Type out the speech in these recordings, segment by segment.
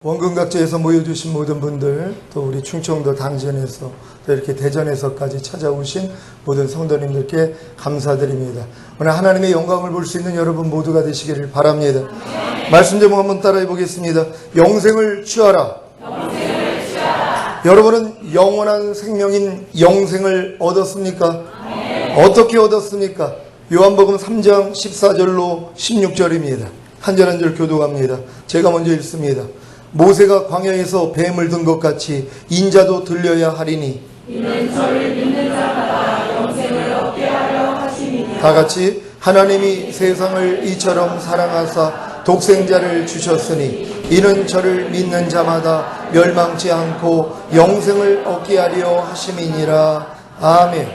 원근각지에서 모여주신 모든 분들, 또 우리 충청도 당진에서 또 이렇게 대전에서까지 찾아오신 모든 성도님들께 감사드립니다. 오늘 하나님의 영광을 볼 수 있는 여러분 모두가 되시기를 바랍니다. 말씀 제목 한번 따라해 보겠습니다. 영생을 취하라. 영생을 취하라. 여러분은 영원한 생명인 영생을 얻었습니까? 어떻게 얻었습니까? 요한복음 3장 14절로 16절입니다. 한 절 한 절 교독합니다. 제가 먼저 읽습니다. 모세가 광야에서 뱀을 든 것 같이 인자도 들려야 하리니 이는 저를 믿는 자마다 영생을 얻게 하려 하심이니라. 다 같이 하나님이 세상을 이처럼 사랑하사 독생자를 주셨으니 이는 저를 믿는 자마다 멸망치 않고 영생을 얻게 하려 하심이니라. 아멘.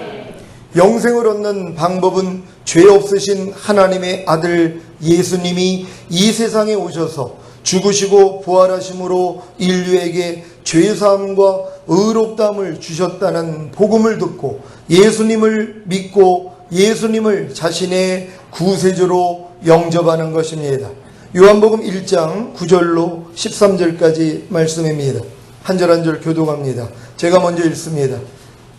영생을 얻는 방법은 죄 없으신 하나님의 아들 예수님이 이 세상에 오셔서 죽으시고 부활하심으로 인류에게 죄사함과 의롭다함을 주셨다는 복음을 듣고 예수님을 믿고 예수님을 자신의 구세주로 영접하는 것입니다. 요한복음 1장 9절로 13절까지 말씀입니다. 한 절 한 절 교독합니다. 제가 먼저 읽습니다.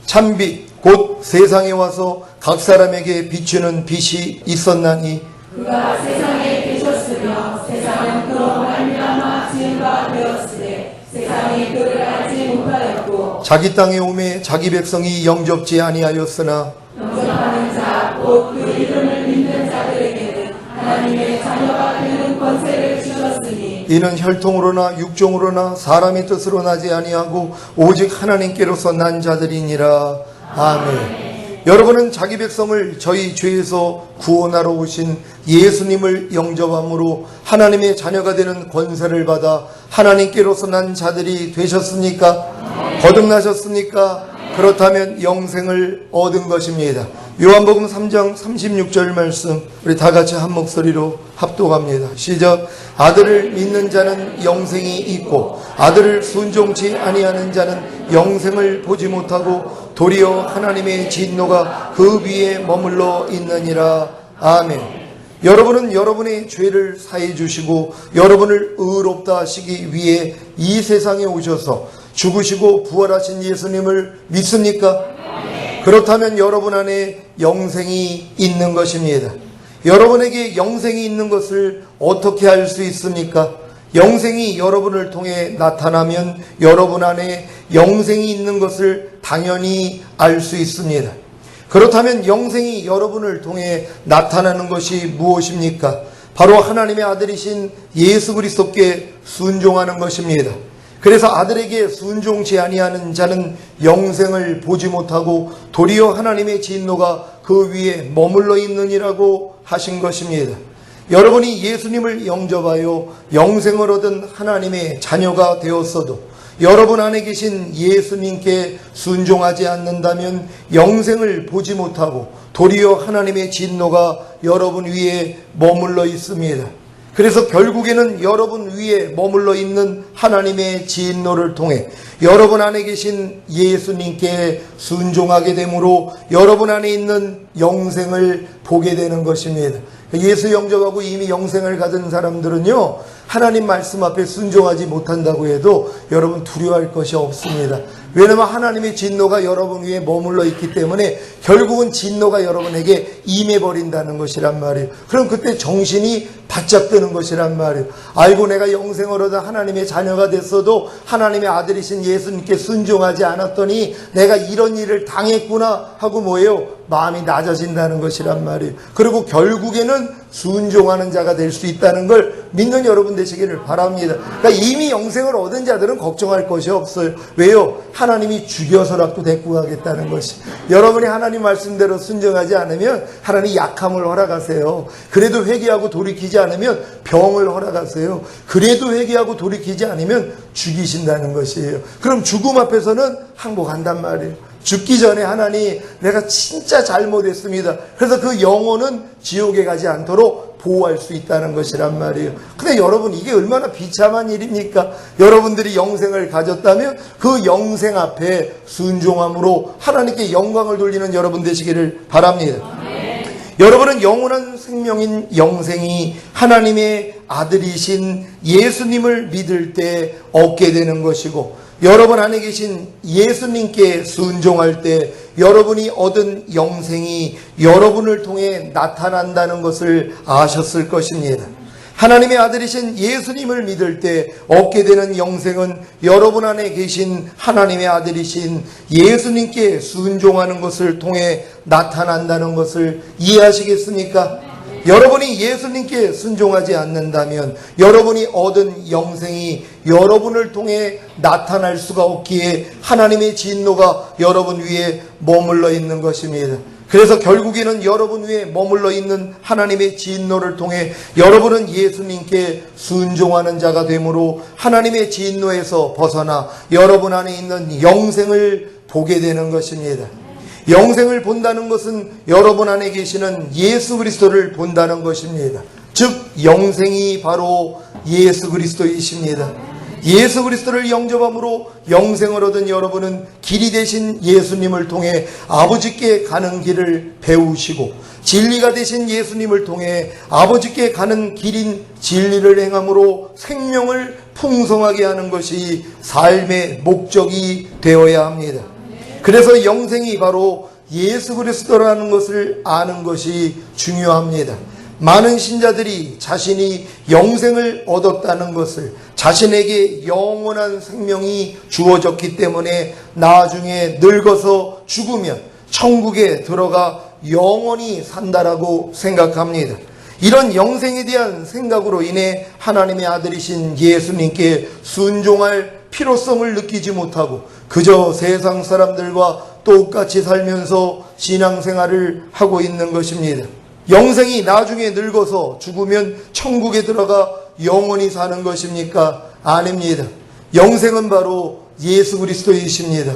참빛 곧 세상에 와서 각 사람에게 비추는 빛이 있었나니 그가 세상에 계셨으며 세상은 그로 말미암아 지은 바 되었으되 세상이 그를 알지 못하였고 자기 땅에 오매 자기 백성이 영접지 아니하였으나 영접하는 자 곧 그 이름을 믿는 자들에게는 하나님의 자녀가 되는 권세를 주셨으니 이는 혈통으로나 육종으로나 사람의 뜻으로 나지 아니하고 오직 하나님께로서 난 자들이니라. 아멘. 여러분은 자기 백성을 저희 죄에서 구원하러 오신 예수님을 영접함으로 하나님의 자녀가 되는 권세를 받아 하나님께로서 난 자들이 되셨습니까? 거듭나셨습니까? 그렇다면 영생을 얻은 것입니다. 요한복음 3장 36절 말씀 우리 다 같이 한 목소리로 합독합니다. 시작. 아들을 믿는 자는 영생이 있고 아들을 순종치 아니하는 자는 영생을 보지 못하고 도리어 하나님의 진노가 그 위에 머물러 있느니라. 아멘. 여러분은 여러분의 죄를 사해 주시고 여러분을 의롭다 하시기 위해 이 세상에 오셔서 죽으시고 부활하신 예수님을 믿습니까? 그렇다면 여러분 안에 영생이 있는 것입니다. 여러분에게 영생이 있는 것을 어떻게 알 수 있습니까? 영생이 여러분을 통해 나타나면 여러분 안에 영생이 있는 것을 당연히 알 수 있습니다. 그렇다면 영생이 여러분을 통해 나타나는 것이 무엇입니까? 바로 하나님의 아들이신 예수 그리스도께 순종하는 것입니다. 그래서 아들에게 순종치 아니하는 자는 영생을 보지 못하고 도리어 하나님의 진노가 그 위에 머물러 있느니라고 하신 것입니다. 여러분이 예수님을 영접하여 영생을 얻은 하나님의 자녀가 되었어도 여러분 안에 계신 예수님께 순종하지 않는다면 영생을 보지 못하고 도리어 하나님의 진노가 여러분 위에 머물러 있습니다. 그래서 결국에는 여러분 위에 머물러 있는 하나님의 진노를 통해 여러분 안에 계신 예수님께 순종하게 되므로 여러분 안에 있는 영생을 보게 되는 것입니다. 예수 영접하고 이미 영생을 가진 사람들은요, 하나님 말씀 앞에 순종하지 못한다고 해도 여러분 두려워할 것이 없습니다. 왜냐하면 하나님의 진노가 여러분 위에 머물러 있기 때문에 결국은 진노가 여러분에게 임해버린다는 것이란 말이에요. 그럼 그때 정신이 바짝 드는 것이란 말이에요. 아이고, 내가 영생을 얻어 하나님의 자녀가 됐어도 하나님의 아들이신 예수님께 순종하지 않았더니 내가 이런 일을 당했구나 하고 뭐예요? 마음이 낮아진다는 것이란 말이에요. 그리고 결국에는 순종하는 자가 될 수 있다는 걸 믿는 여러분 되시기를 바랍니다. 그러니까 이미 영생을 얻은 자들은 걱정할 것이 없어요. 왜요? 하나님이 죽여서라도 데리고 가겠다는 것이. 여러분이 하나님 말씀대로 순종하지 않으면 하나님이 약함을 허락하세요. 그래도 회개하고 돌이키지 않으면 병을 허락하세요. 그래도 회개하고 돌이키지 않으면 죽이신다는 것이에요. 그럼 죽음 앞에서는 항복한단 말이에요. 죽기 전에 하나님, 내가 진짜 잘못했습니다. 그래서 그 영혼은 지옥에 가지 않도록 보호할 수 있다는 것이란 말이에요. 근데 여러분, 이게 얼마나 비참한 일입니까? 여러분들이 영생을 가졌다면 그 영생 앞에 순종함으로 하나님께 영광을 돌리는 여러분 되시기를 바랍니다. 여러분은 영원한 생명인 영생이 하나님의 아들이신 예수님을 믿을 때 얻게 되는 것이고, 여러분 안에 계신 예수님께 순종할 때 여러분이 얻은 영생이 여러분을 통해 나타난다는 것을 아셨을 것입니다. 하나님의 아들이신 예수님을 믿을 때 얻게 되는 영생은 여러분 안에 계신 하나님의 아들이신 예수님께 순종하는 것을 통해 나타난다는 것을 이해하시겠습니까? 여러분이 예수님께 순종하지 않는다면 여러분이 얻은 영생이 여러분을 통해 나타날 수가 없기에 하나님의 진노가 여러분 위에 머물러 있는 것입니다. 그래서 결국에는 여러분 위에 머물러 있는 하나님의 진노를 통해 여러분은 예수님께 순종하는 자가 되므로 하나님의 진노에서 벗어나 여러분 안에 있는 영생을 보게 되는 것입니다. 영생을 본다는 것은 여러분 안에 계시는 예수 그리스도를 본다는 것입니다. 즉 영생이 바로 예수 그리스도이십니다. 예수 그리스도를 영접함으로 영생을 얻은 여러분은 길이 되신 예수님을 통해 아버지께 가는 길을 배우시고, 진리가 되신 예수님을 통해 아버지께 가는 길인 진리를 행함으로 생명을 풍성하게 하는 것이 삶의 목적이 되어야 합니다. 그래서 영생이 바로 예수 그리스도라는 것을 아는 것이 중요합니다. 많은 신자들이 자신이 영생을 얻었다는 것을, 자신에게 영원한 생명이 주어졌기 때문에 나중에 늙어서 죽으면 천국에 들어가 영원히 산다라고 생각합니다. 이런 영생에 대한 생각으로 인해 하나님의 아들이신 예수님께 순종할 필요성을 느끼지 못하고 그저 세상 사람들과 똑같이 살면서 신앙생활을 하고 있는 것입니다. 영생이 나중에 늙어서 죽으면 천국에 들어가 영원히 사는 것입니까? 아닙니다. 영생은 바로 예수 그리스도이십니다.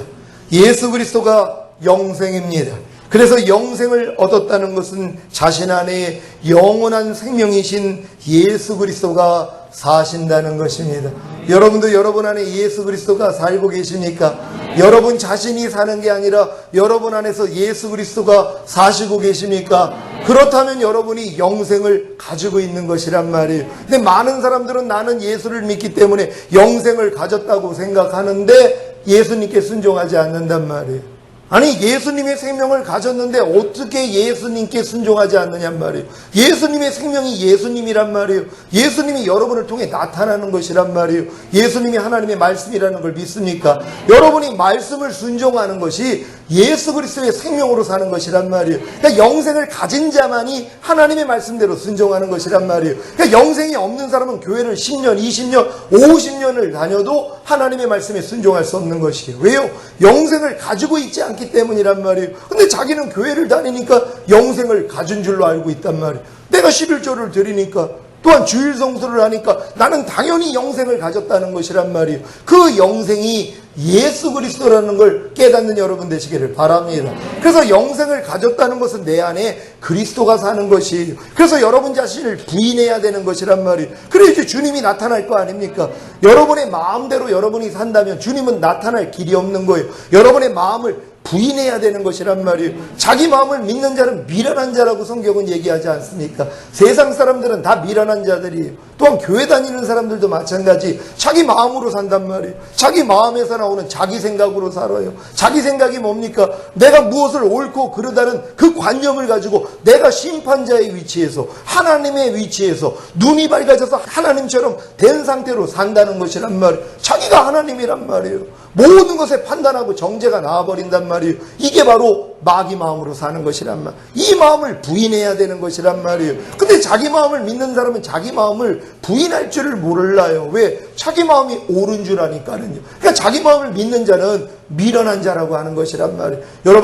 예수 그리스도가 영생입니다. 그래서 영생을 얻었다는 것은 자신 안에 영원한 생명이신 예수 그리스도가 사신다는 것입니다. 여러분도 여러분 안에 예수 그리스도가 살고 계십니까? 여러분 자신이 사는 게 아니라 여러분 안에서 예수 그리스도가 사시고 계십니까? 그렇다면 여러분이 영생을 가지고 있는 것이란 말이에요. 근데 많은 사람들은 나는 예수를 믿기 때문에 영생을 가졌다고 생각하는데 예수님께 순종하지 않는단 말이에요. 아니 예수님의 생명을 가졌는데 어떻게 예수님께 순종하지 않느냔 말이에요. 예수님의 생명이 예수님이란 말이에요. 예수님이 여러분을 통해 나타나는 것이란 말이에요. 예수님이 하나님의 말씀이라는 걸 믿습니까? 여러분이 말씀을 순종하는 것이 예수 그리스도의 생명으로 사는 것이란 말이에요. 그러니까 영생을 가진 자만이 하나님의 말씀대로 순종하는 것이란 말이에요. 그러니까 영생이 없는 사람은 교회를 10년, 20년, 50년을 다녀도 하나님의 말씀에 순종할 수 없는 것이에요. 왜요? 영생을 가지고 있지 않기 때문이란 말이에요. 근데 자기는 교회를 다니니까 영생을 가진 줄로 알고 있단 말이에요. 내가 11조를 드리니까, 또한 주일 성수를 하니까 나는 당연히 영생을 가졌다는 것이란 말이에요. 그 영생이 예수 그리스도라는 걸 깨닫는 여러분 되시기를 바랍니다. 그래서 영생을 가졌다는 것은 내 안에 그리스도가 사는 것이에요. 그래서 여러분 자신을 부인해야 되는 것이란 말이에요. 그래야지 주님이 나타날 거 아닙니까? 여러분의 마음대로 여러분이 산다면 주님은 나타날 길이 없는 거예요. 여러분의 마음을 부인해야 되는 것이란 말이에요. 자기 마음을 믿는 자는 미련한 자라고 성경은 얘기하지 않습니까? 세상 사람들은 다 미련한 자들이에요. 또한 교회 다니는 사람들도 마찬가지. 자기 마음으로 산단 말이에요. 자기 마음에서 나오는 자기 생각으로 살아요. 자기 생각이 뭡니까? 내가 무엇을 옳고 그르다는 그 관념을 가지고 내가 심판자의 위치에서, 하나님의 위치에서 눈이 밝아져서 하나님처럼 된 상태로 산다는 것이란 말이에요. 자기가 하나님이란 말이에요. 모든 것에 판단하고 정죄가 나와버린단 말이에요. 이게 바로 마귀 마음으로 사는 것이란 말. 이 마음을 부인해야 되는 것이란 말이에요. 근데 자기 마음을 믿는 사람은 자기 마음을 부인할 줄을 몰라요. 왜? 자기 마음이 옳은 줄 아니까는요. 그러니까 자기 마음을 믿는 자는 미련한 자라고 하는 것이란 말이에요.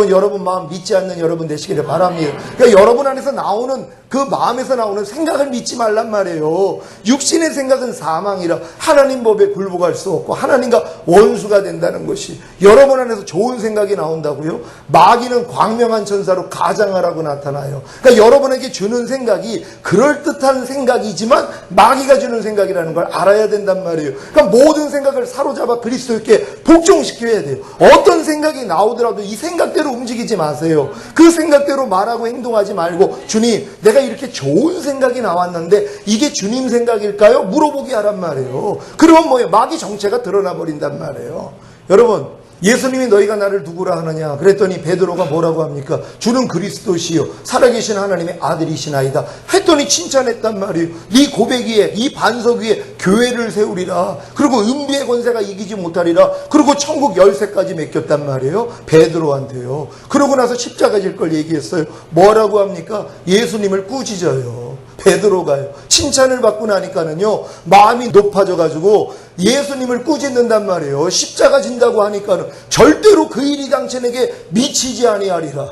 여러분 마음 믿지 않는 여러분 되시기를 바랍니다. 그러니까 여러분 안에서 나오는 그 마음에서 나오는 생각을 믿지 말란 말이에요. 육신의 생각은 사망이라 하나님 법에 굴복할 수 없고 하나님과 원수가 된다는 것이, 여러분 안에서 좋은 생각이 나온다고요? 마귀는 광명한 천사로 가장하라고 나타나요. 그러니까 여러분에게 주는 생각이 그럴듯한 생각이지만 마귀가 주는 생각이라는 걸 알아야 된단 말이에요. 그러니까 모든 생각을 사로잡아 그리스도께 복종시켜야 돼요. 어떤 생각이 나오더라도 이 생각대로 움직이지 마세요. 그 생각대로 말하고 행동하지 말고, 주님, 내가 이렇게 좋은 생각이 나왔는데 이게 주님 생각일까요? 물어보게 하란 말이에요. 그러면 뭐예요? 마귀 정체가 드러나 버린단 말이에요. 여러분, 예수님이 너희가 나를 누구라 하느냐 그랬더니 베드로가 뭐라고 합니까? 주는 그리스도시요 살아계신 하나님의 아들이시나이다 했더니 칭찬했단 말이에요. 네 고백 위에, 이 반석 위에 교회를 세우리라. 그리고 음부의 권세가 이기지 못하리라. 그리고 천국 열쇠까지 맡겼단 말이에요. 베드로한테요. 그러고 나서 십자가 질 걸 얘기했어요. 뭐라고 합니까? 예수님을 꾸짖어요. 베드로가요. 칭찬을 받고 나니까는요, 마음이 높아져가지고 예수님을 꾸짖는단 말이에요. 십자가 진다고 하니까는 절대로 그 일이 당신에게 미치지 아니하리라.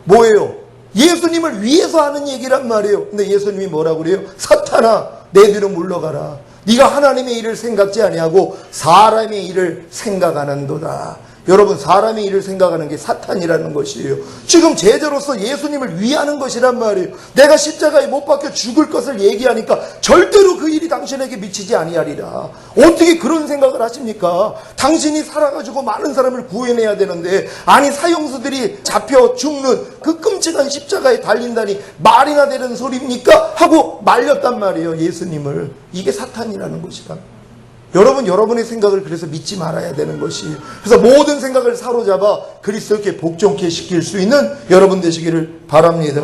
뭐예요? 예수님을 위해서 하는 얘기란 말이에요. 근데 예수님이 뭐라고 그래요? 사탄아, 내 뒤로 물러가라. 네가 하나님의 일을 생각지 아니하고 사람의 일을 생각하는도다. 여러분, 사람의 일을 생각하는 게 사탄이라는 것이에요. 지금 제자로서 예수님을 위하는 것이란 말이에요. 내가 십자가에 못 박혀 죽을 것을 얘기하니까 절대로 그 일이 당신에게 미치지 아니하리라. 어떻게 그런 생각을 하십니까? 당신이 살아가지고 많은 사람을 구해내야 되는데, 아니 사형수들이 잡혀 죽는 그 끔찍한 십자가에 달린다니 말이나 되는 소리입니까? 하고 말렸단 말이에요, 예수님을. 이게 사탄이라는 것이다. 여러분, 여러분의 생각을 그래서 믿지 말아야 되는 것이에요. 그래서 모든 생각을 사로잡아 그리스도께 복종케 시킬 수 있는 여러분 되시기를 바랍니다.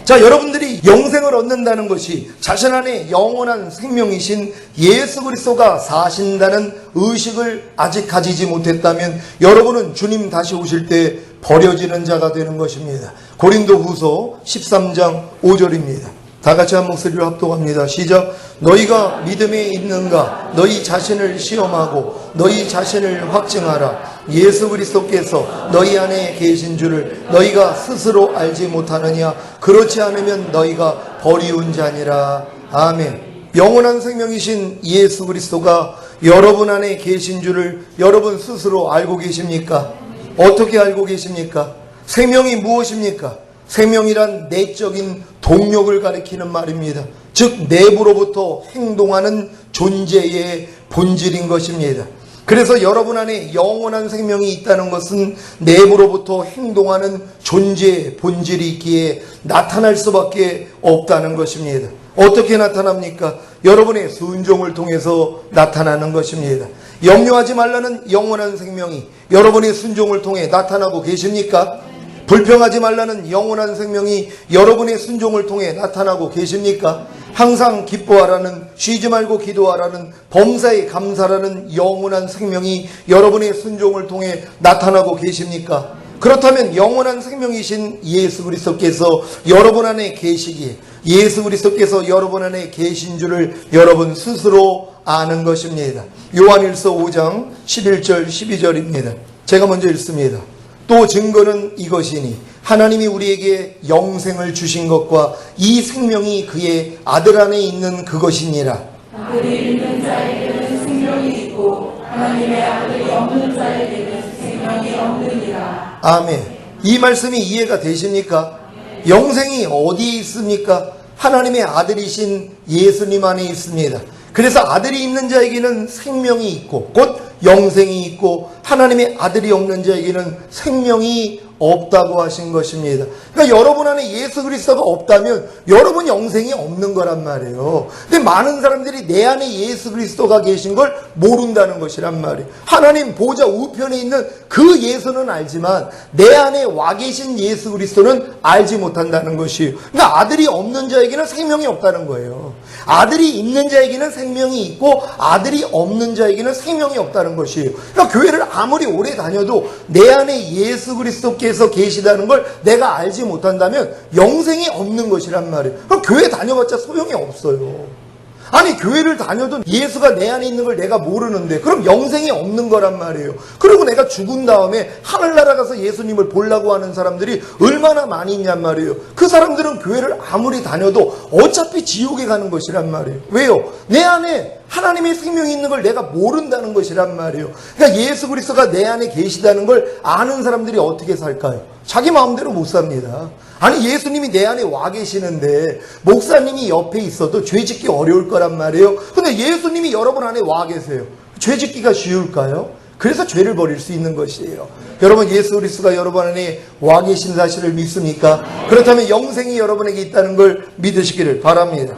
자, 여러분들이 영생을 얻는다는 것이 자신 안에 영원한 생명이신 예수 그리스도가 사신다는 의식을 아직 가지지 못했다면 여러분은 주님 다시 오실 때 버려지는 자가 되는 것입니다. 고린도후서 13장 5절입니다. 다 같이 한 목소리로 합독합니다. 시작. 너희가 믿음에 있는가? 너희 자신을 시험하고 너희 자신을 확증하라. 예수 그리스도께서 너희 안에 계신 줄을 너희가 스스로 알지 못하느냐? 그렇지 않으면 너희가 버리운 자니라. 아멘. 영원한 생명이신 예수 그리스도가 여러분 안에 계신 줄을 여러분 스스로 알고 계십니까? 어떻게 알고 계십니까? 생명이 무엇입니까? 생명이란 내적인 동력을 가리키는 말입니다. 즉 내부로부터 행동하는 존재의 본질인 것입니다. 그래서 여러분 안에 영원한 생명이 있다는 것은 내부로부터 행동하는 존재의 본질이 있기에 나타날 수밖에 없다는 것입니다. 어떻게 나타납니까? 여러분의 순종을 통해서 나타나는 것입니다. 염려하지 말라는 영원한 생명이 여러분의 순종을 통해 나타나고 계십니까? 불평하지 말라는 영원한 생명이 여러분의 순종을 통해 나타나고 계십니까? 항상 기뻐하라는, 쉬지 말고 기도하라는, 범사에 감사라는 영원한 생명이 여러분의 순종을 통해 나타나고 계십니까? 그렇다면 영원한 생명이신 예수 그리스도께서 여러분 안에 계시기에 예수 그리스도께서 여러분 안에 계신 줄을 여러분 스스로 아는 것입니다. 요한일서 5장 11절 12절입니다. 제가 먼저 읽습니다. 또 증거는 이것이니 하나님이 우리에게 영생을 주신 것과 이 생명이 그의 아들 안에 있는 그것이니라. 아들이 있는 자에게는 생명이 있고 하나님의 아들이 없는 자에게는 생명이 없느니라. 아멘. 이 말씀이 이해가 되십니까? 영생이 어디에 있습니까? 하나님의 아들이신 예수님 안에 있습니다. 그래서 아들이 있는 자에게는 생명이 있고 곧 영생이 있고 하나님의 아들이 없는 자에게는 생명이 없다고 하신 것입니다. 그러니까 여러분 안에 예수 그리스도가 없다면 여러분 영생이 없는 거란 말이에요. 근데 많은 사람들이 내 안에 예수 그리스도가 계신 걸 모른다는 것이란 말이에요. 하나님 보좌 우편에 있는 그 예수는 알지만 내 안에 와 계신 예수 그리스도는 알지 못한다는 것이에요. 그러니까 아들이 없는 자에게는 생명이 없다는 거예요. 아들이 있는 자에게는 생명이 있고 아들이 없는 자에게는 생명이 없다는 것이에요. 그러니까 교회를 아무리 오래 다녀도 내 안에 예수 그리스도께서 계시다는 걸 내가 알지 못한다면 영생이 없는 것이란 말이에요. 그럼 교회 다녀봤자 소용이 없어요. 아니 교회를 다녀도 예수가 내 안에 있는 걸 내가 모르는데 그럼 영생이 없는 거란 말이에요. 그리고 내가 죽은 다음에 하늘나라 가서 예수님을 보려고 하는 사람들이 얼마나 많이 있냔 말이에요. 그 사람들은 교회를 아무리 다녀도 어차피 지옥에 가는 것이란 말이에요. 왜요? 내 안에 하나님의 생명이 있는 걸 내가 모른다는 것이란 말이에요. 그러니까 예수 그리스도가 내 안에 계시다는 걸 아는 사람들이 어떻게 살까요? 자기 마음대로 못 삽니다. 아니 예수님이 내 안에 와 계시는데 목사님이 옆에 있어도 죄 짓기 어려울 거란 말이에요. 근데 예수님이 여러분 안에 와 계세요. 죄 짓기가 쉬울까요? 그래서 죄를 버릴 수 있는 것이에요. 여러분, 예수 그리스도가 여러분 안에 와 계신 사실을 믿습니까? 그렇다면 영생이 여러분에게 있다는 걸 믿으시기를 바랍니다.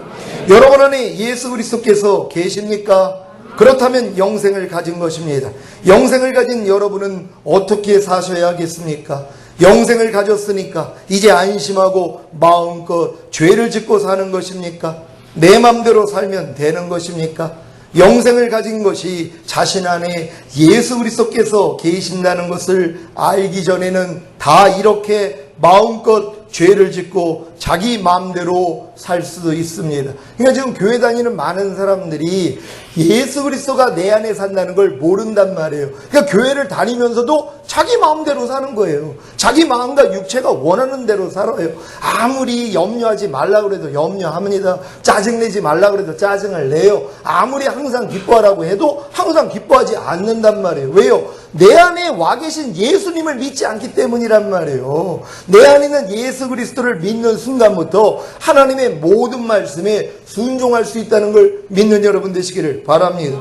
여러분 안에 예수 그리스도께서 계십니까? 그렇다면 영생을 가진 것입니다. 영생을 가진 여러분은 어떻게 사셔야 하겠습니까? 영생을 가졌으니까 이제 안심하고 마음껏 죄를 짓고 사는 것입니까? 내 맘대로 살면 되는 것입니까? 영생을 가진 것이 자신 안에 예수 그리스도께서 계신다는 것을 알기 전에는 다 이렇게 마음껏 죄를 짓고 자기 마음대로 살 수도 있습니다. 그러니까 지금 교회 다니는 많은 사람들이 예수 그리스도가 내 안에 산다는 걸 모른단 말이에요. 그러니까 교회를 다니면서도 자기 마음대로 사는 거예요. 자기 마음과 육체가 원하는 대로 살아요. 아무리 염려하지 말라 그래도 염려합니다. 짜증내지 말라 그래도 짜증을 내요. 아무리 항상 기뻐하라고 해도 항상 기뻐하지 않는단 말이에요. 왜요? 내 안에 와 계신 예수님을 믿지 않기 때문이란 말이에요. 내 안에 있는 예수 그리스도를 믿는 순간부터 하나님의 모든 말씀에 순종할 수 있다는 걸 믿는 여러분 되시기를 바랍니다.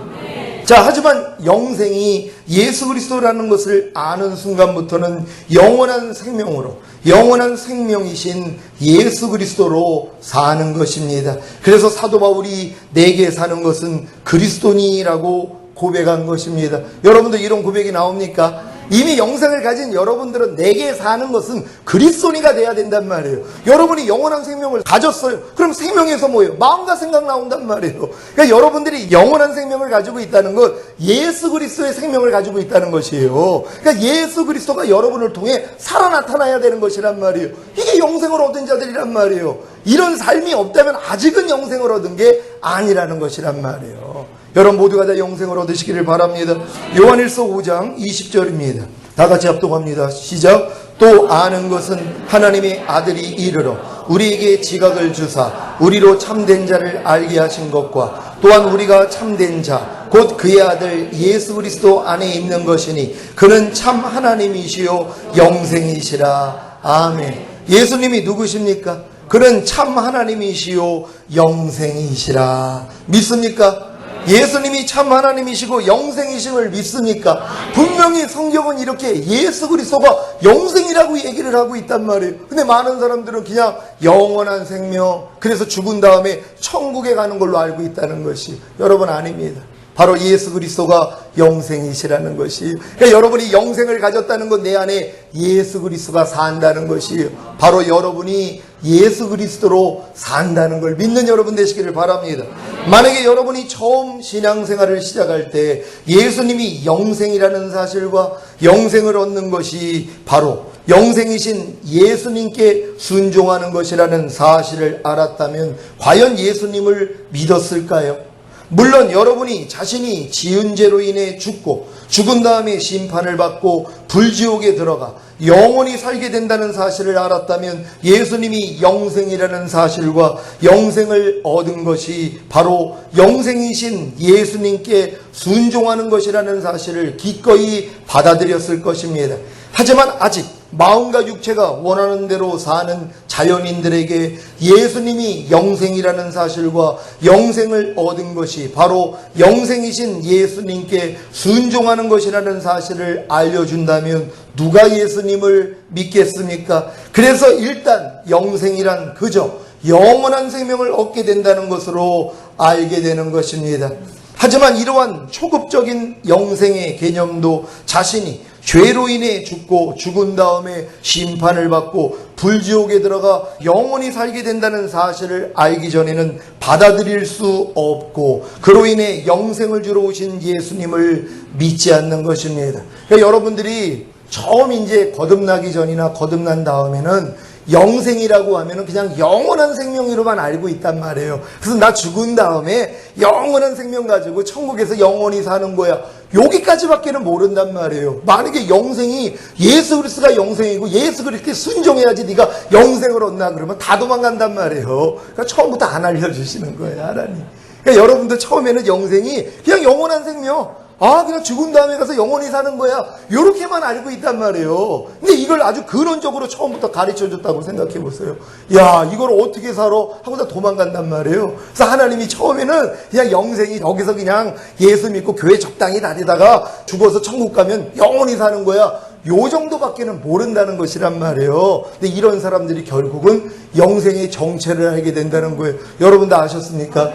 자, 하지만 영생이 예수 그리스도라는 것을 아는 순간부터는 영원한 생명으로, 영원한 생명이신 예수 그리스도로 사는 것입니다. 그래서 사도 바울이 내게 사는 것은 그리스도니라고 고백한 것입니다. 여러분들 이런 고백이 나옵니까? 이미 영생을 가진 여러분들은 내게 사는 것은 그리스도니가 돼야 된단 말이에요. 여러분이 영원한 생명을 가졌어요. 그럼 생명에서 뭐예요? 마음과 생각 나온단 말이에요. 그러니까 여러분들이 영원한 생명을 가지고 있다는 건 예수 그리스도의 생명을 가지고 있다는 것이에요. 그러니까 예수 그리스도가 여러분을 통해 살아 나타나야 되는 것이란 말이에요. 이게 영생을 얻은 자들이란 말이에요. 이런 삶이 없다면 아직은 영생을 얻은 게 아니라는 것이란 말이에요. 여러분 모두가 다 영생을 얻으시기를 바랍니다. 요한일서 5장 20절입니다. 다 같이 합독합니다. 시작. 또 아는 것은 하나님의 아들이 이르러 우리에게 지각을 주사 우리로 참된 자를 알게 하신 것과 또한 우리가 참된 자 곧 그의 아들 예수 그리스도 안에 있는 것이니 그는 참 하나님이시요 영생이시라. 아멘. 예수님이 누구십니까? 그는 참 하나님이시요 영생이시라. 믿습니까? 예수님이 참 하나님이시고 영생이심을 믿습니까? 분명히 성경은 이렇게 예수 그리스도가 영생이라고 얘기를 하고 있단 말이에요. 근데 많은 사람들은 그냥 영원한 생명, 그래서 죽은 다음에 천국에 가는 걸로 알고 있다는 것이 여러분 아닙니다. 바로 예수 그리스도가 영생이시라는 것이, 그러니까 여러분이 영생을 가졌다는 건 내 안에 예수 그리스도가 산다는 것이 바로 여러분이 예수 그리스도로 산다는 걸 믿는 여러분 되시기를 바랍니다. 만약에 여러분이 처음 신앙생활을 시작할 때 예수님이 영생이라는 사실과 영생을 얻는 것이 바로 영생이신 예수님께 순종하는 것이라는 사실을 알았다면 과연 예수님을 믿었을까요? 물론 여러분이 자신이 지은 죄로 인해 죽고 죽은 다음에 심판을 받고 불지옥에 들어가 영원히 살게 된다는 사실을 알았다면 예수님이 영생이라는 사실과 영생을 얻은 것이 바로 영생이신 예수님께 순종하는 것이라는 사실을 기꺼이 받아들였을 것입니다. 하지만 아직 마음과 육체가 원하는 대로 사는 자연인들에게 예수님이 영생이라는 사실과 영생을 얻은 것이 바로 영생이신 예수님께 순종하는 것이라는 사실을 알려준다면 누가 예수님을 믿겠습니까? 그래서 일단 영생이란 그저 영원한 생명을 얻게 된다는 것으로 알게 되는 것입니다. 하지만 이러한 초급적인 영생의 개념도 자신이 죄로 인해 죽고 죽은 다음에 심판을 받고 불지옥에 들어가 영원히 살게 된다는 사실을 알기 전에는 받아들일 수 없고 그로 인해 영생을 주러 오신 예수님을 믿지 않는 것입니다. 그러니까 여러분들이 처음 이제 거듭나기 전이나 거듭난 다음에는 영생이라고 하면은 그냥 영원한 생명으로만 알고 있단 말이에요. 그래서 나 죽은 다음에 영원한 생명 가지고 천국에서 영원히 사는 거야. 여기까지밖에는 모른단 말이에요. 만약에 영생이 예수 그리스도가 영생이고 예수 그리스도에 순종해야지 네가 영생을 얻나 그러면 다 도망간단 말이에요. 그러니까 처음부터 안 알려주시는 거예요, 하나님. 그러니까 여러분들 처음에는 영생이 그냥 영원한 생명, 그냥 죽은 다음에 가서 영원히 사는 거야. 요렇게만 알고 있단 말이에요. 근데 이걸 아주 근원적으로 처음부터 가르쳐 줬다고 생각해 보세요. 야, 이걸 어떻게 살아? 하고 다 도망간단 말이에요. 그래서 하나님이 처음에는 그냥 영생이 여기서 그냥 예수 믿고 교회 적당히 다니다가 죽어서 천국 가면 영원히 사는 거야. 요 정도밖에는 모른다는 것이란 말이에요. 근데 이런 사람들이 결국은 영생의 정체를 알게 된다는 거예요. 여러분 다 아셨습니까?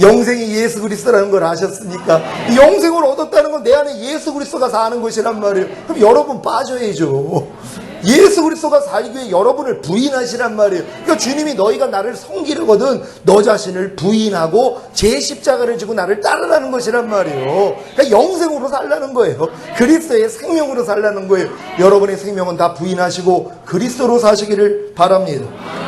영생이 예수 그리스도라는 걸 아셨습니까? 영생을 얻었다는 건 내 안에 예수 그리스도가 사는 것이란 말이에요. 그럼 여러분 빠져야죠. 예수 그리스도가 살기 위해 여러분을 부인하시란 말이에요. 그러니까 주님이 너희가 나를 섬기려거든 너 자신을 부인하고 제 십자가를 지고 나를 따르라는 것이란 말이에요. 그러니까 영생으로 살라는 거예요. 그리스도의 생명으로 살라는 거예요. 여러분의 생명은 다 부인하시고 그리스도로 사시기를 바랍니다.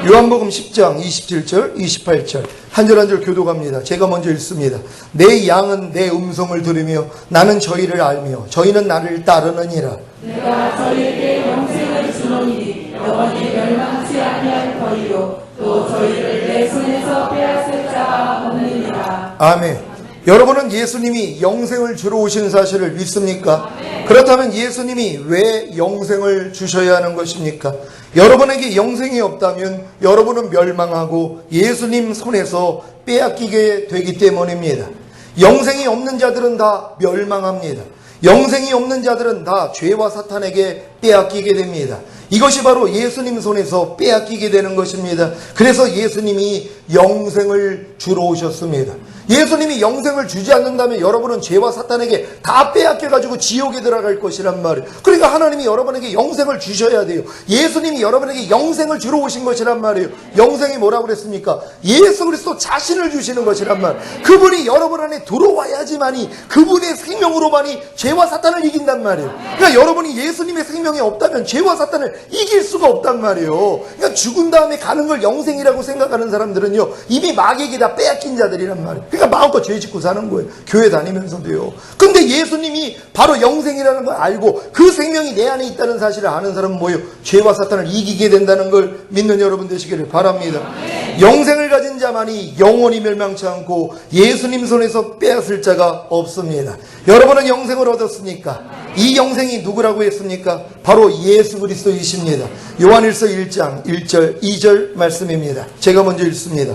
요한복음 10장 27절 28절 한 절 한 절 교독합니다. 제가 먼저 읽습니다. 내 양은 내 음성을 들으며 나는 저희를 알며 저희는 나를 따르느니라. 내가 저희에게 영생을 주노니 영원히 멸망치 아니할 터이요 또 저희를 내 손에서 빼앗을 자가 없느니라. 아멘. 여러분은 예수님이 영생을 주러 오신 사실을 믿습니까? 그렇다면 예수님이 왜 영생을 주셔야 하는 것입니까? 여러분에게 영생이 없다면 여러분은 멸망하고 예수님 손에서 빼앗기게 되기 때문입니다. 영생이 없는 자들은 다 멸망합니다. 영생이 없는 자들은 다 죄와 사탄에게 빼앗기게 됩니다. 이것이 바로 예수님 손에서 빼앗기게 되는 것입니다. 그래서 예수님이 영생을 주러 오셨습니다. 예수님이 영생을 주지 않는다면 여러분은 죄와 사탄에게 다 빼앗겨가지고 지옥에 들어갈 것이란 말이에요. 그러니까 하나님이 여러분에게 영생을 주셔야 돼요. 예수님이 여러분에게 영생을 주러 오신 것이란 말이에요. 영생이 뭐라고 그랬습니까? 예수 그리스도 자신을 주시는 것이란 말이에요. 그분이 여러분 안에 들어와야지만이 그분의 생명으로만이 죄와 사탄을 이긴단 말이에요. 그러니까 여러분이 예수님의 생명이 없다면 죄와 사탄을 이길 수가 없단 말이에요. 그러니까 죽은 다음에 가는 걸 영생이라고 생각하는 사람들은요 이미 마귀에게 다 빼앗긴 자들이란 말이에요. 그러니까 마음껏 죄 짓고 사는 거예요. 교회 다니면서도요. 근데 예수님이 바로 영생이라는 걸 알고 그 생명이 내 안에 있다는 사실을 아는 사람은 뭐예요? 죄와 사탄을 이기게 된다는 걸 믿는 여러분 되시기를 바랍니다. 영생을 가진 자만이 영원히 멸망치 않고 예수님 손에서 빼앗을 자가 없습니다. 여러분은 영생을 얻었습니까? 이 영생이 누구라고 했습니까? 바로 예수 그리스도이십니다. 요한일서 1장 1절 2절 말씀입니다. 제가 먼저 읽습니다.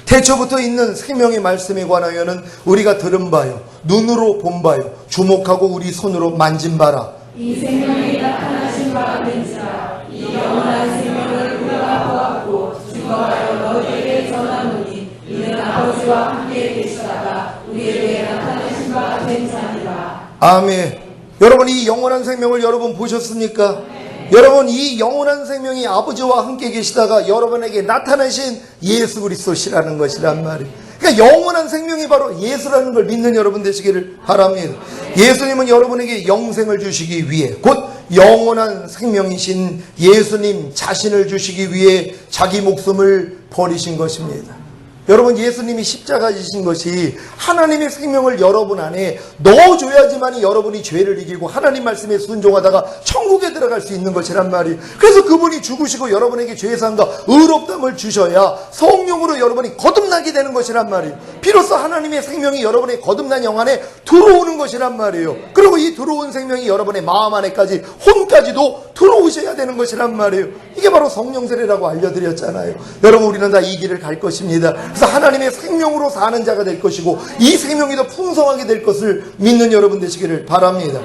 태초부터 있는 생명의 말씀에 관하여는 우리가 들은 바요 눈으로 본 바요 주목하고 우리 손으로 만진 바라. 이 생명이 나타나신 바가 된지라 이 영원한 생명을 우리가 보았고 증거하여 너희에게 전하노니 이는 아버지와 함께 계시다가 우리에게 나타나신 바가 된 자니라. 아멘. 여러분 이 영원한 생명을 여러분 보셨습니까? 여러분 이 영원한 생명이 아버지와 함께 계시다가 여러분에게 나타나신 예수 그리스도시라는 것이란 말이에요. 그러니까 영원한 생명이 바로 예수라는 걸 믿는 여러분 되시기를 바랍니다. 예수님은 여러분에게 영생을 주시기 위해 곧 영원한 생명이신 예수님 자신을 주시기 위해 자기 목숨을 버리신 것입니다. 여러분 예수님이 십자가 지신 것이 하나님의 생명을 여러분 안에 넣어줘야지만 여러분이 죄를 이기고 하나님 말씀에 순종하다가 천국에 들어갈 수 있는 것이란 말이에요. 그래서 그분이 죽으시고 여러분에게 죄사함과 의롭다함을 주셔야 성령으로 여러분이 거듭나게 되는 것이란 말이에요. 비로소 하나님의 생명이 여러분의 거듭난 영 안에 들어오는 것이란 말이에요. 그리고 이 들어온 생명이 여러분의 마음 안에까지 혼까지도 들어오셔야 되는 것이란 말이에요. 이게 바로 성령 세례라고 알려드렸잖아요. 여러분 우리는 다 이 길을 갈 것입니다. 그래서 하나님의 생명으로 사는 자가 될 것이고 이 생명이 더 풍성하게 될 것을 믿는 여러분 되시기를 바랍니다.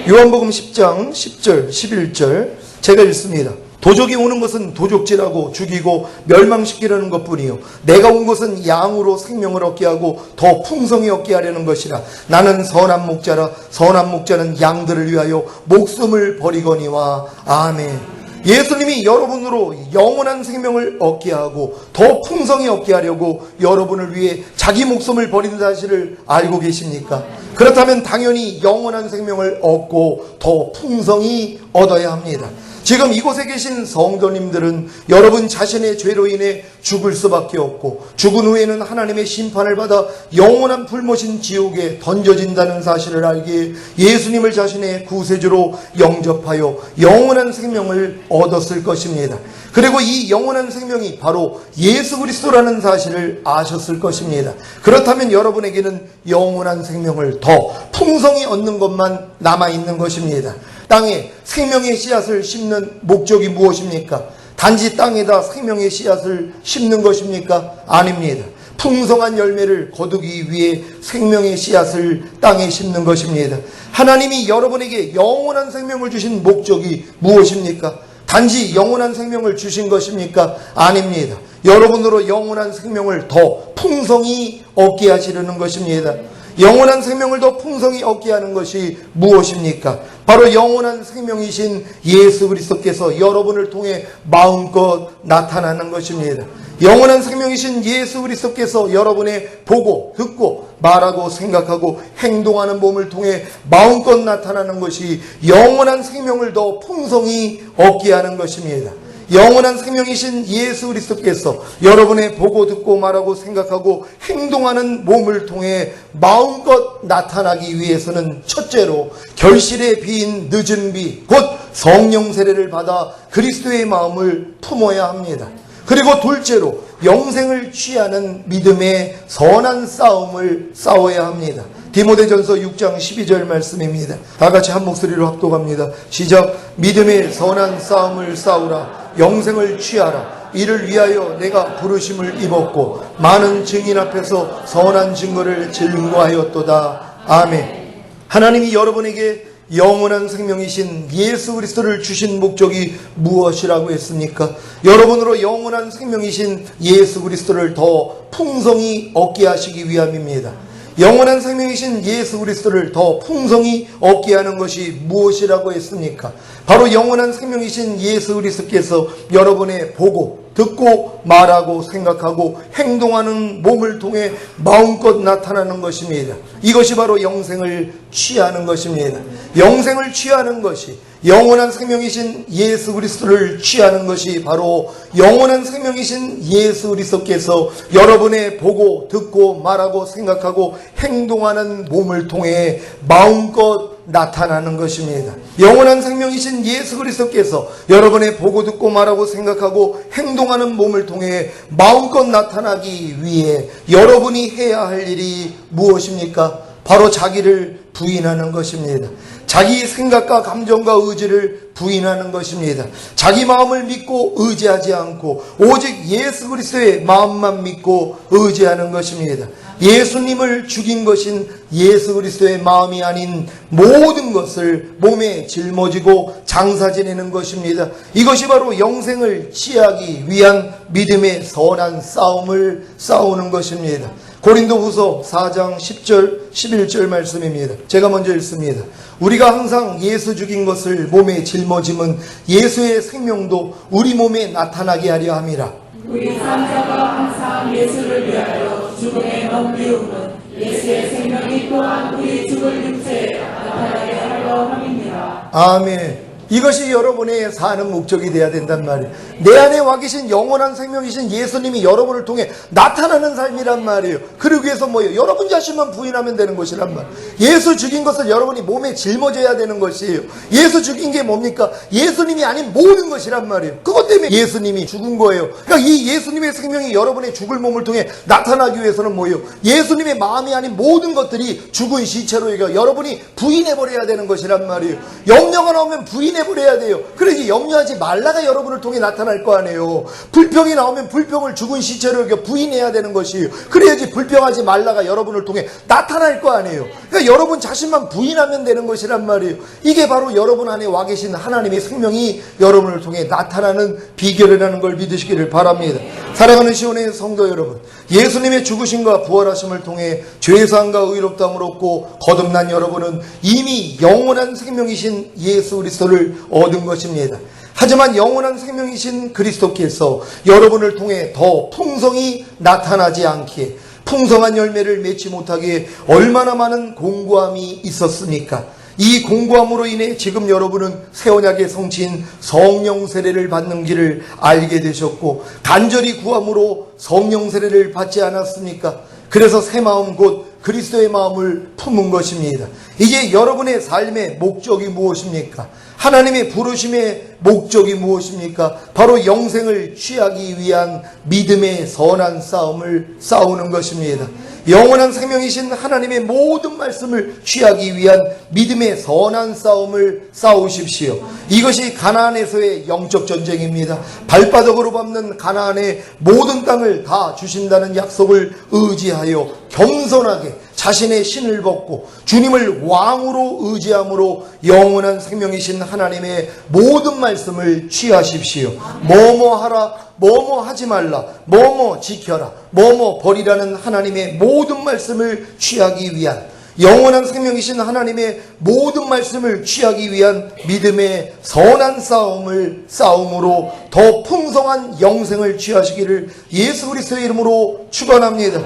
요한복음 10장 10절 11절 제가 읽습니다. 도적이 오는 것은 도적질하고 죽이고 멸망시키려는 것뿐이요 내가 온 것은 양으로 생명을 얻게 하고 더 풍성히 얻게 하려는 것이라. 나는 선한 목자라 선한 목자는 양들을 위하여 목숨을 버리거니와. 아멘. 예수님이 여러분으로 영원한 생명을 얻게 하고 더 풍성히 얻게 하려고 여러분을 위해 자기 목숨을 버린 사실을 알고 계십니까? 그렇다면 당연히 영원한 생명을 얻고 더 풍성히 얻어야 합니다. 지금 이곳에 계신 성도님들은 여러분 자신의 죄로 인해 죽을 수밖에 없고 죽은 후에는 하나님의 심판을 받아 영원한 불모신 지옥에 던져진다는 사실을 알기에 예수님을 자신의 구세주로 영접하여 영원한 생명을 얻었을 것입니다. 그리고 이 영원한 생명이 바로 예수 그리스도라는 사실을 아셨을 것입니다. 그렇다면 여러분에게는 영원한 생명을 더 풍성히 얻는 것만 남아있는 것입니다. 땅에 생명의 씨앗을 심는 목적이 무엇입니까? 단지 땅에다 생명의 씨앗을 심는 것입니까? 아닙니다. 풍성한 열매를 거두기 위해 생명의 씨앗을 땅에 심는 것입니다. 하나님이 여러분에게 영원한 생명을 주신 목적이 무엇입니까? 단지 영원한 생명을 주신 것입니까? 아닙니다. 여러분으로 영원한 생명을 더 풍성히 얻게 하시려는 것입니다. 영원한 생명을 더 풍성히 얻게 하는 것이 무엇입니까? 바로 영원한 생명이신 예수 그리스도께서 여러분을 통해 마음껏 나타나는 것입니다. 영원한 생명이신 예수 그리스도께서 여러분의 보고 듣고 말하고 생각하고 행동하는 몸을 통해 마음껏 나타나는 것이 영원한 생명을 더 풍성히 얻게 하는 것입니다. 영원한 생명이신 예수 그리스도께서 여러분의 보고 듣고 말하고 생각하고 행동하는 몸을 통해 마음껏 나타나기 위해서는 첫째로 결실의 비인 늦은 비, 곧 성령 세례를 받아 그리스도의 마음을 품어야 합니다. 그리고 둘째로 영생을 취하는 믿음의 선한 싸움을 싸워야 합니다. 디모데전서 6장 12절 말씀입니다. 다 같이 한 목소리로 합독합니다. 시작. 믿음의 선한 싸움을 싸우라. 영생을 취하라. 이를 위하여 내가 부르심을 입었고 많은 증인 앞에서 선한 증거를 증거하였도다. 아멘. 하나님이 여러분에게 영원한 생명이신 예수 그리스도를 주신 목적이 무엇이라고 했습니까? 여러분으로 영원한 생명이신 예수 그리스도를 더 풍성히 얻게 하시기 위함입니다. 영원한 생명이신 예수 그리스도를 더 풍성히 얻게 하는 것이 무엇이라고 했습니까? 바로 영원한 생명이신 예수 그리스도께서 여러분의 보고 듣고 말하고 생각하고 행동하는 몸을 통해 마음껏 나타나는 것입니다. 이것이 바로 영생을 취하는 것입니다. 영생을 취하는 것이, 영원한 생명이신 예수 그리스도를 취하는 것이 바로 영원한 생명이신 예수 그리스도께서 여러분의 보고 듣고 말하고 생각하고 행동하는 몸을 통해 마음껏 나타나는 것입니다. 영원한 생명이신 예수 그리스도께서 여러분의 보고 듣고 말하고 생각하고 행동하는 몸을 통해 마음껏 나타나기 위해 여러분이 해야 할 일이 무엇입니까? 바로 자기를 부인하는 것입니다. 자기 생각과 감정과 의지를 부인하는 것입니다. 자기 마음을 믿고 의지하지 않고 오직 예수 그리스도의 마음만 믿고 의지하는 것입니다. 예수님을 죽인 것인 예수 그리스도의 마음이 아닌 모든 것을 몸에 짊어지고 장사 지내는 것입니다. 이것이 바로 영생을 취하기 위한 믿음의 선한 싸움을 싸우는 것입니다. 고린도후서 4장 10절 11절 말씀입니다. 제가 먼저 읽습니다. 우리가 항상 예수 죽인 것을 몸에 짊어짐은 예수의 생명도 우리 몸에 나타나게 하려 함이라. 우리 산자가 항상 예수를 위하여 죽음에 넘기움은 예수의 생명이 또한 우리 죽을 육체에 나타나게 하려 함이니라. 아멘. 이것이 여러분의 사는 목적이 되어야 된단 말이에요. 내 안에 와 계신 영원한 생명이신 예수님이 여러분을 통해 나타나는 삶이란 말이에요. 그러기 위해서 뭐예요? 여러분 자신만 부인하면 되는 것이란 말이에요. 예수 죽인 것을 여러분이 몸에 짊어져야 되는 것이에요. 예수 죽인 게 뭡니까? 예수님이 아닌 모든 것이란 말이에요. 그것 때문에 예수님이 죽은 거예요. 그러니까 이 예수님의 생명이 여러분의 죽을 몸을 통해 나타나기 위해서는 뭐예요? 예수님의 마음이 아닌 모든 것들이 죽은 시체로 여러분이 부인해버려야 되는 것이란 말이에요. 염려가 나오면 부인해버려야 돼요. 그러지 염려하지 말라가 여러분을 통해 나타날 거 아니에요. 불평이 나오면 불평을 죽은 시체로 부인해야 되는 것이에요. 그래야지 불평하지 말라가 여러분을 통해 나타날 거 아니에요. 그러니까 여러분 자신만 부인하면 되는 것이란 말이에요. 이게 바로 여러분 안에 와 계신 하나님의 생명이 여러분을 통해 나타나는 비결이라는 걸 믿으시기를 바랍니다. 사랑하는 시온의 성도 여러분, 예수님의 죽으심과 부활하심을 통해 죄사함과 의롭다함을 얻고 거듭난 여러분은 이미 영원한 생명이신 예수 그리스도를 얻은 것입니다. 하지만 영원한 생명이신 그리스도께서 여러분을 통해 더 풍성히 나타나지 않기에, 풍성한 열매를 맺지 못하기에 얼마나 많은 공고함이 있었습니까? 이 공부함으로 인해 지금 여러분은 새 언약의 성취인 성령 세례를 받는 길을 알게 되셨고, 간절히 구함으로 성령 세례를 받지 않았습니까? 그래서 새 마음 곧 그리스도의 마음을 품은 것입니다. 이제 여러분의 삶의 목적이 무엇입니까? 하나님의 부르심의 목적이 무엇입니까? 바로 영생을 취하기 위한 믿음의 선한 싸움을 싸우는 것입니다. 영원한 생명이신 하나님의 모든 말씀을 취하기 위한 믿음의 선한 싸움을 싸우십시오. 이것이 가나안에서의 영적 전쟁입니다. 발바닥으로 밟는 가나안의 모든 땅을 다 주신다는 약속을 의지하여 겸손하게 자신의 신을 벗고 주님을 왕으로 의지함으로 영원한 생명이신 하나님의 모든 말씀을 취하십시오. 뭐뭐 하라, 뭐뭐 하지 말라, 뭐뭐 지켜라, 뭐뭐 버리라는 하나님의 모든 말씀을 취하기 위한, 영원한 생명이신 하나님의 모든 말씀을 취하기 위한 믿음의 선한 싸움을 싸움으로 더 풍성한 영생을 취하시기를 예수 그리스도의 이름으로 축원합니다.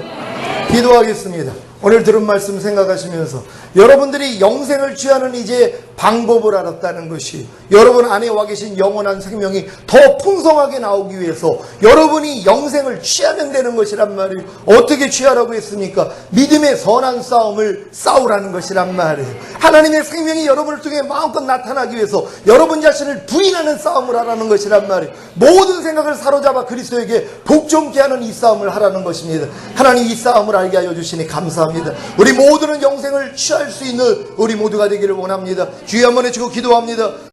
기도하겠습니다. 오늘 들은 말씀 생각하시면서 여러분들이 영생을 취하는 이제 방법을 알았다는 것이, 여러분 안에 와 계신 영원한 생명이 더 풍성하게 나오기 위해서 여러분이 영생을 취하면 되는 것이란 말이에요. 어떻게 취하라고 했습니까? 믿음의 선한 싸움을 싸우라는 것이란 말이에요. 하나님의 생명이 여러분을 통해 마음껏 나타나기 위해서 여러분 자신을 부인하는 싸움을 하라는 것이란 말이에요. 모든 생각을 사로잡아 그리스도에게 복종케 하는 이 싸움을 하라는 것입니다. 하나님 이 싸움을 알게 하여 주시니 감사합니다. 우리 모두는 영생을 취할 수 있는 우리 모두가 되기를 원합니다. 주여 한번 외치고 기도합니다.